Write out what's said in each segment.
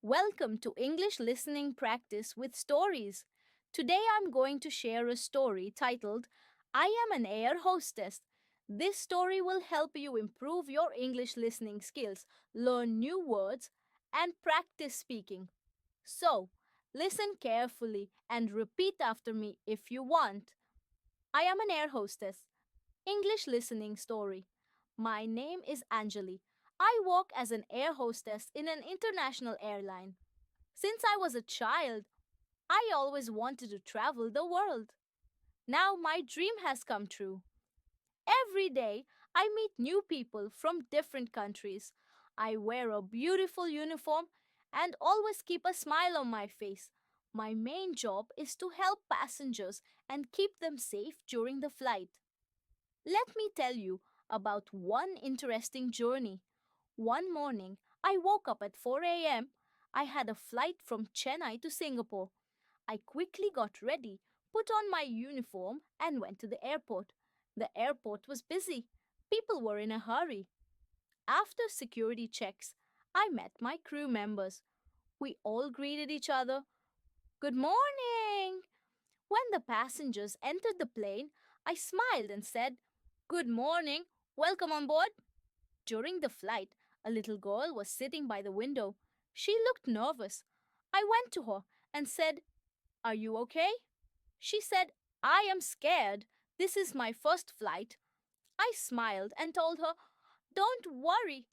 Welcome to English Listening Practice with Stories. Today I'm going to share a story titled I Am an Air Hostess. This story will help you improve your English listening skills, learn new words, and practice speaking. So, listen carefully and repeat after me if you want. I am an air hostess. English listening story. My name is Anjali. I work as an air hostess in an international airline. Since I was a child, I always wanted to travel the world. Now my dream has come true. Every day, I meet new people from different countries. I wear a beautiful uniform and always keep a smile on my face. My main job is to help passengers and keep them safe during the flight. Let me tell you about one interesting journey. One morning, I woke up at 4 a.m. I had a flight from Chennai to Singapore. I quickly got ready, put on my uniform, and went to the airport. The airport was busy. People were in a hurry. After security checks, I met my crew members. We all greeted each other. Good morning! When the passengers entered the plane, I smiled and said, Good morning, welcome on board. During the flight, a little girl was sitting by the window. She looked nervous. I went to her and said, Are you okay? She said, I am scared. This is my first flight. I smiled and told her, Don't worry.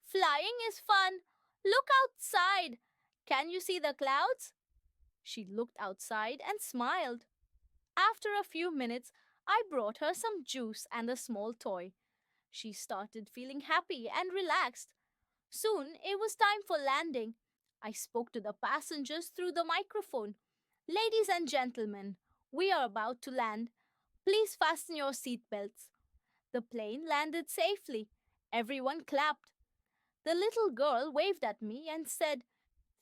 Flying is fun. Look outside. Can you see the clouds? She looked outside and smiled. After a few minutes, I brought her some juice and a small toy. She started feeling happy and relaxed. Soon it was time for landing. I spoke to the passengers through the microphone. Ladies and gentlemen, we are about to land. Please fasten your seatbelts. The plane landed safely. Everyone clapped. The little girl waved at me and said,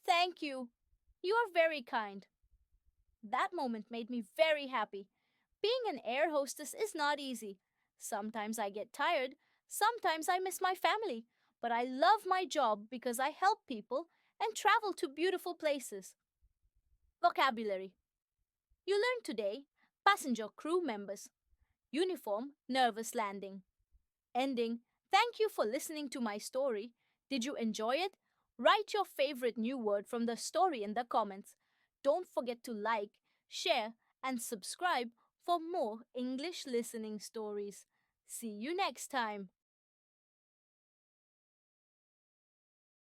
Thank you. You are very kind. That moment made me very happy. Being an air hostess is not easy. Sometimes I get tired, sometimes I miss my family, but I love my job because I help people and travel to beautiful places. Vocabulary. You learned today passenger crew members, uniform, nervous landing. Ending. Thank you for listening to my story. Did you enjoy it? Write your favorite new word from the story in the comments. Don't forget to like, share, and subscribe for more English listening stories. See you next time.